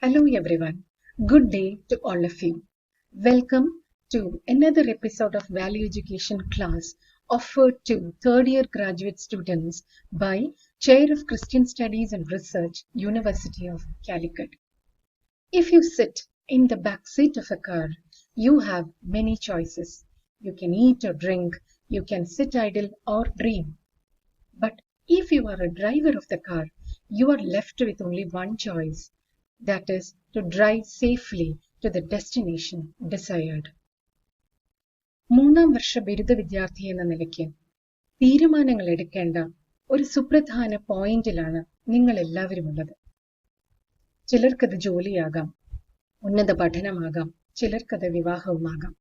Hello everyone. Good day to all of you. Welcome to another episode of Value Education class offered to third year graduate students by Chair of Christian Studies and Research, University of Calicut. If you sit in the back seat of a car, you have many choices. You can eat or drink, you can sit idle or dream. But if you are a driver of the car, you are left with only one choice. That is to drive safely to the destination desired. മൂന്നാം വർഷ ബിരുദ വിദ്യാർത്ഥി എന്ന നിലയ്ക്ക് തീരുമാനങ്ങൾ എടുക്കേണ്ട ഒരു സുപ്രധാന പോയിന്റിലാണ് നിങ്ങൾ എല്ലാവരും ഉള്ളത്. ചിലർക്കത് ജോലിയാകാം, ഉന്നത പഠനമാകാം, ചിലർക്കത് വിവാഹവുമാകാം.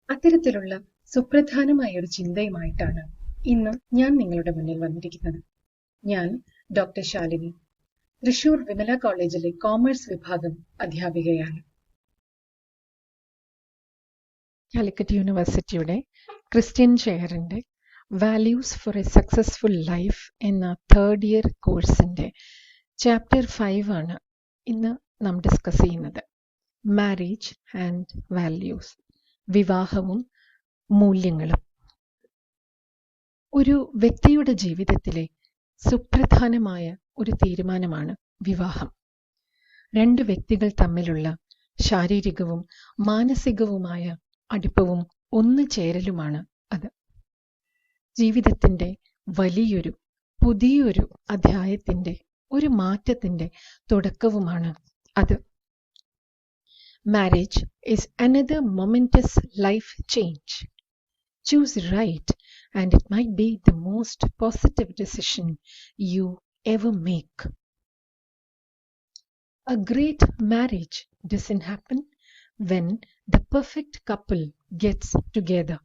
അത്തരത്തിലുള്ള സുപ്രധാനമായ ഒരു ചിന്തയുമായിട്ടാണ് ഇന്ന് ഞാൻ നിങ്ങളുടെ മുന്നിൽ വന്നിരിക്കുന്നത്. ഞാൻ ഡോക്ടർ ശാലിനി, തൃശൂർ വിമല കോളേജിലെ കോമേഴ്സ് വിഭാഗം അധ്യാപികയാണ്. കാലിക്കറ്റ് യൂണിവേഴ്സിറ്റിയുടെ ക്രിസ്ത്യൻ ചെയറിന്റെ values for a successful life എന്ന തേർഡ് ഇയർ കോഴ്സിന്റെ ചാപ്റ്റർ 5 ആണ് ഇന്ന് നാം ഡിസ്കസ് ചെയ്യുന്നത്. മാരേജ് ആൻഡ് വാല്യൂസ്, വിവാഹവും മൂല്യങ്ങളും. ഒരു വ്യക്തിയുടെ ജീവിതത്തിലെ സുപ്രധാനമായ ഒരു തീരുമാനമാണ് വിവാഹം. രണ്ട് വ്യക്തികൾ തമ്മിലുള്ള ശാരീരികവും മാനസികവുമായ അടുപ്പവും ഒന്നു ചേരലുമാണ് അത്. ജീവിതത്തിന്റെ വലിയൊരു പുതിയൊരു അധ്യായത്തിന്റെ ഒരു മാറ്റത്തിന്റെ തുടക്കവുമാണ് അത്. Marriage is another momentous life change. Choose right and it might be the most positive decision you ever make. A great marriage doesn't happen when the perfect couple gets together.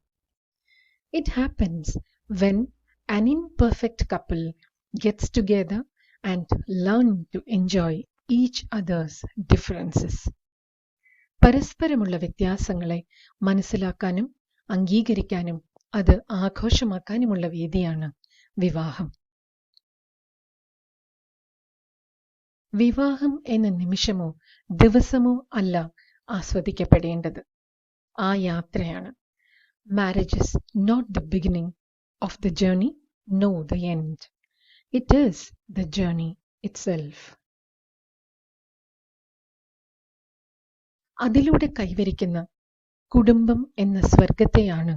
It happens when an imperfect couple gets together and learn to enjoy each other's differences. പരസ്പരമുള്ള വ്യത്യാസങ്ങളെ മനസ്സിലാക്കാനും അംഗീകരിക്കാനും അത് ആഘോഷമാക്കാനുമുള്ള വേദിയാണ് വിവാഹം. വിവാഹം എന്ന നിമിഷമോ ദിവസമോ അല്ല ആസ്വദിക്കപ്പെടേണ്ടത്, ആ യാത്രയാണ്. Marriage is not the beginning of the journey, no the end. It is the journey itself. അതിലൂടെ കൈവരിക്കുന്ന കുടുംബം എന്ന സ്വർഗത്തെയാണ്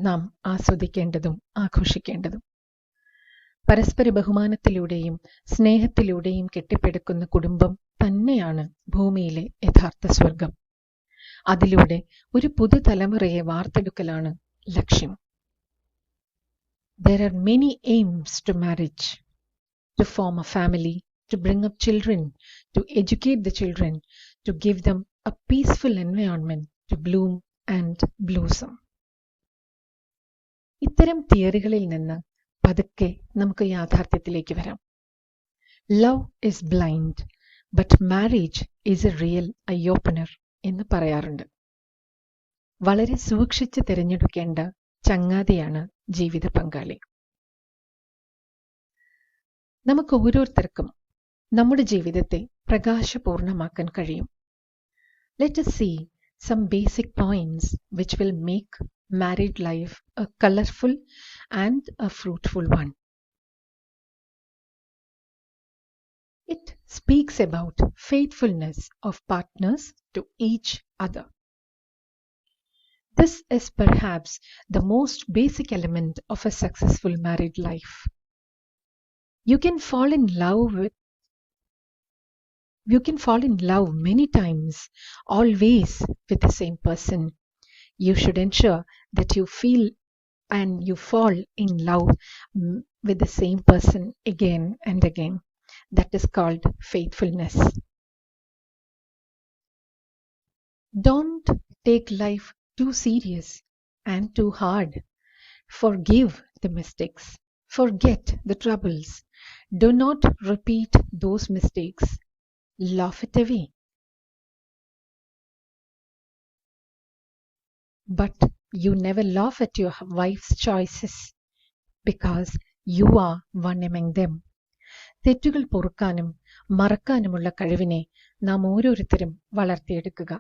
നാം ആസ്വദിക്കേണ്ടതും ആഘോഷിക്കേണ്ടതും. പരസ്പര ബഹുമാനത്തിലൂടെയും സ്നേഹത്തിലൂടെയും കെട്ടിപ്പടുക്കുന്ന കുടുംബം തന്നെയാണ് ഭൂമിയിലെ യഥാർത്ഥ സ്വർഗം. അതിലൂടെ ഒരു പുതുതലമുറയെ വാർത്തെടുക്കലാണ് ലക്ഷ്യം. There are many aims to marriage: to form a family, to bring up children, to educate the children, to give them a peaceful environment to bloom and blossom. ഇത്തരം തിയറികളിൽ നിന്ന് പതുക്കെ നമുക്ക് യാഥാർത്ഥ്യത്തിലേക്ക് വരാം. Love is blind but marriage is A real I opener എന്ന് പറയാറുണ്ട്. വളരെ സൂക്ഷിച്ച് തിരഞ്ഞെടുക്കേണ്ട ചങ്ങാതിയാണ് ജീവിത പങ്കാളി. നമുക്ക് ഓരോരുത്തർക്കും നമ്മുടെ ജീവിതത്തെ പ്രകാശപൂർണമാക്കാൻ കഴിയും. Let us see some basic points which will make married life a colorful and a fruitful one. It speaks about faithfulness of partners to each other. This is perhaps the most basic element of a successful married life. You can fall in love many times, always with the same person. You should ensure that you feel and you fall in love with the same person again and again. That is called faithfulness. Don't take life too serious and too hard. Forgive the mistakes. Forget the troubles. Do not repeat those mistakes. Laugh it away. But you never laugh at your wife's choices because you are one among them. തെറ്റുകൾ പൊറുക്കാനും മറക്കാനുമുള്ള കഴിവിനെ നാം ഓരോരുത്തരും വളർത്തിയെടുക്കുക.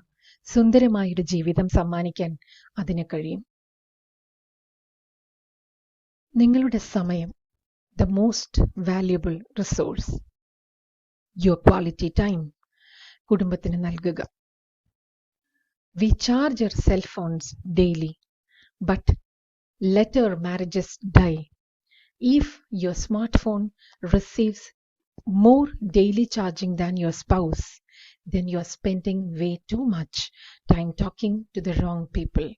സുന്ദരമായൊരു ജീവിതം സമ്മാനിക്കാൻ അതിന് കഴിയും. നിങ്ങളുടെ സമയം, the most valuable resource. Your quality time കുടുംബത്തിന് നൽകുക. We charge our cell phones daily, but let our marriages die. If your smartphone receives more daily charging than your spouse, then you are spending way too much time talking to the wrong people.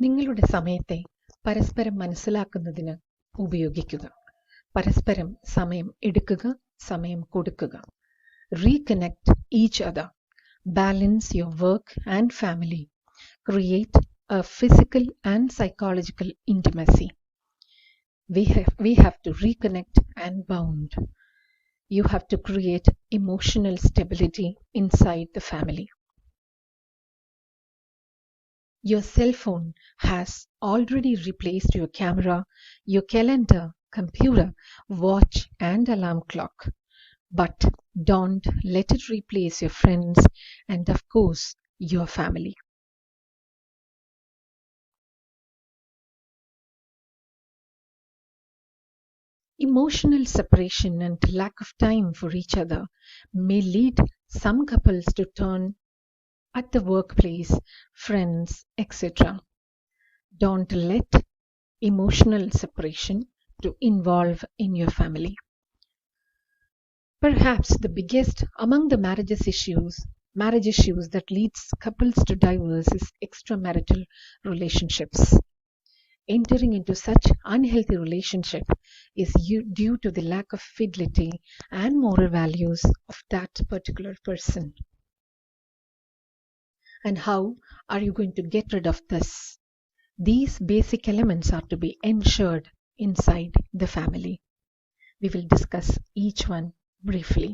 നിങ്ങളുടെ സമയത്തെ പരസ്പരം മനസ്സിലാക്കുന്നതിന് ഉപയോഗിക്കുക. പരസ്പരം സമയം എടുക്കുക, സമയം കൊടുക്കുക. Reconnect each other. Balance your work and family. Create a physical and psychological intimacy. We have to reconnect and bond. You have to create emotional stability inside the family. Your cell phone has already replaced your camera, your calendar, computer, watch, and alarm clock. But don't let it replace your friends and, of course, your family. Emotional separation and lack of time for each other may lead some couples to turn at the workplace, friends, etc. Don't let emotional separation to involve in your family. Perhaps the biggest among the marriage issues that leads couples to divorce is extramarital relationships. Entering into such unhealthy relationship is due to the lack of fidelity and moral values of that particular person. And how are you going to get rid of this? These basic elements are to be ensured inside the family. We will discuss each one briefly.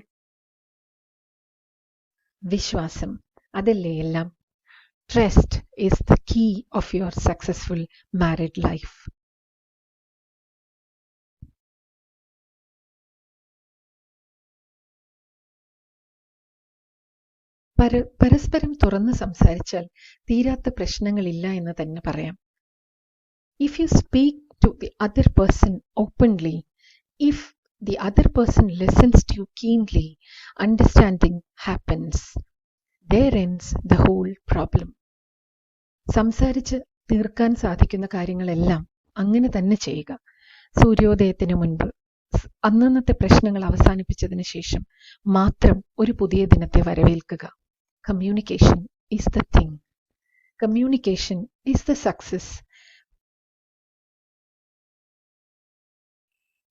Vishwasam, adelle ellam. Trust is the key of your successful married life. പരസ്പരം തുറന്ന് സംസാരിച്ചാൽ തീരാത്ത പ്രശ്നങ്ങളില്ല എന്ന് തന്നെ പറയാം. If you speak to the other person openly, if the other person listens to you keenly, understanding happens. There ends the whole problem. സംസാരിച്ച് തീർക്കാൻ സാധിക്കുന്ന കാര്യങ്ങളെല്ലാം അങ്ങനെ തന്നെ ചെയ്യുക. സൂര്യോദയത്തിന് മുൻപ് അന്നന്നത്തെ പ്രശ്നങ്ങൾ അവസാനിപ്പിച്ചതിന് ശേഷം മാത്രം ഒരു പുതിയ ദിനത്തെ വരവേൽക്കുക. Communication is the thing. Communication is the success.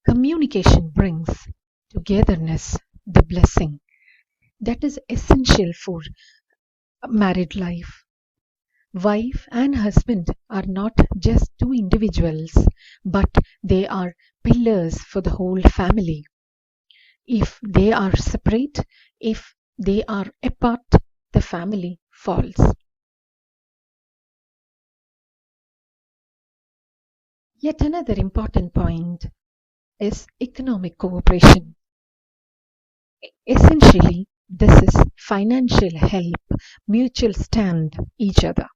Communication brings togetherness, the blessing that is essential for married life. Wife and husband are not just two individuals, but they are pillars for the whole family. If they are separate, if they are apart, the family falls. Yet another important point is economic cooperation. Essentially, this is financial help, mutual stand each other.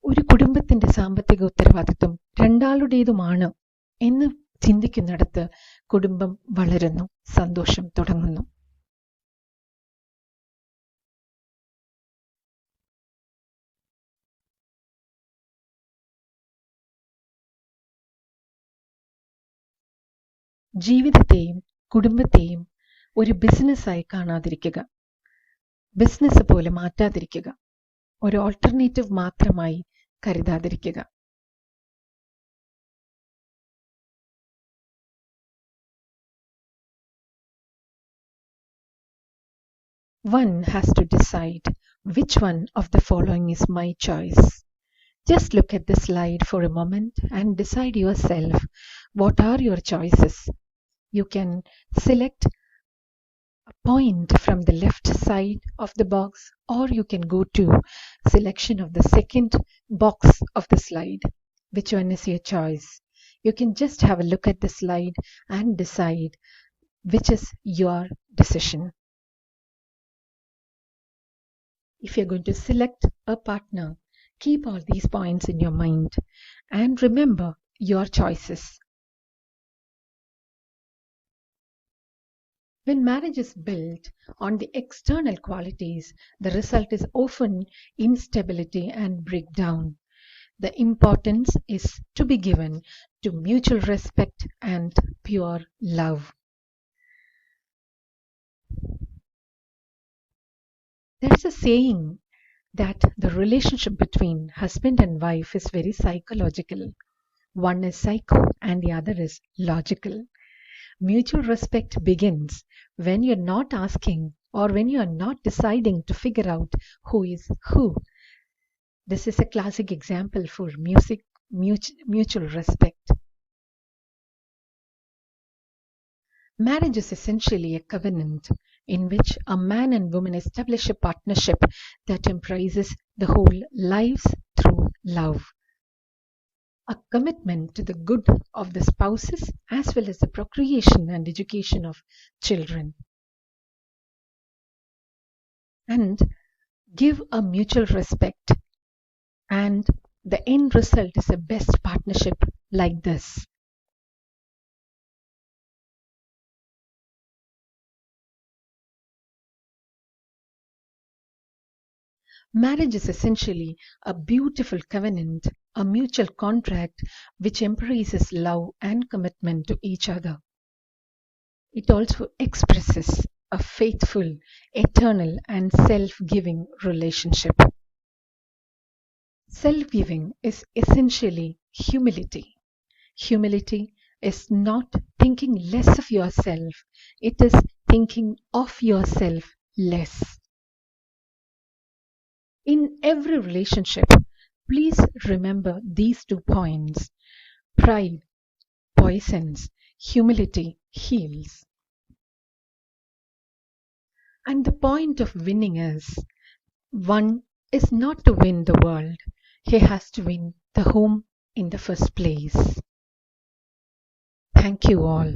ഒരു കുടുംബത്തിന്റെ സാമ്പത്തിക ഉത്തരവാദിത്വം രണ്ടാളുടേതുമാണ് എന്ന് ചിന്തിക്കുന്നിടത്ത് കുടുംബം വളരുന്നു, സന്തോഷം തുടങ്ങുന്നു. ജീവിതത്തെയും കുടുംബത്തെയും ഒരു ബിസിനസ്സായി കാണാതിരിക്കുക, ബിസിനസ് പോലെ മാറ്റാതിരിക്കുക, ഒരു ഓൾട്ടർനേറ്റീവ് മാത്രമായി കരുതാതിരിക്കുക. One has to decide which one of the following is my choice. Just look at the slide for a moment and decide yourself what are your choices. You can select a point from the left side of the box or you can go to selection of the second box of the slide. Which one is your choice? You can just have a look at the slide and decide which is your decision. If you're going to select a partner, keep all these points in your mind and remember your choices. When marriage is built on the external qualities, the result is often instability and breakdown. The importance is to be given to mutual respect and pure love. There is a saying that the relationship between husband and wife is very psychological. One is psycho and the other is logical. Mutual respect begins when you're not asking or when you're not deciding to figure out who is who. This is a classic example for mutual respect. Marriage is essentially a covenant in which a man and woman establish a partnership that embraces the whole lives through love. A commitment to the good of the spouses as well as the procreation and education of children. And give a mutual respect, and the end result is a best partnership like this. Marriage is essentially a beautiful covenant, a mutual contract which embraces love and commitment to each other. It also expresses a faithful, eternal, and self-giving relationship. Self-giving is essentially humility. Humility is not thinking less of yourself, it is thinking of yourself less. In every relationship, please remember these 2 points. Pride poisons, humility heals. And the point of winning is, one is not to win the world, he has to win the home in the first place. Thank you all.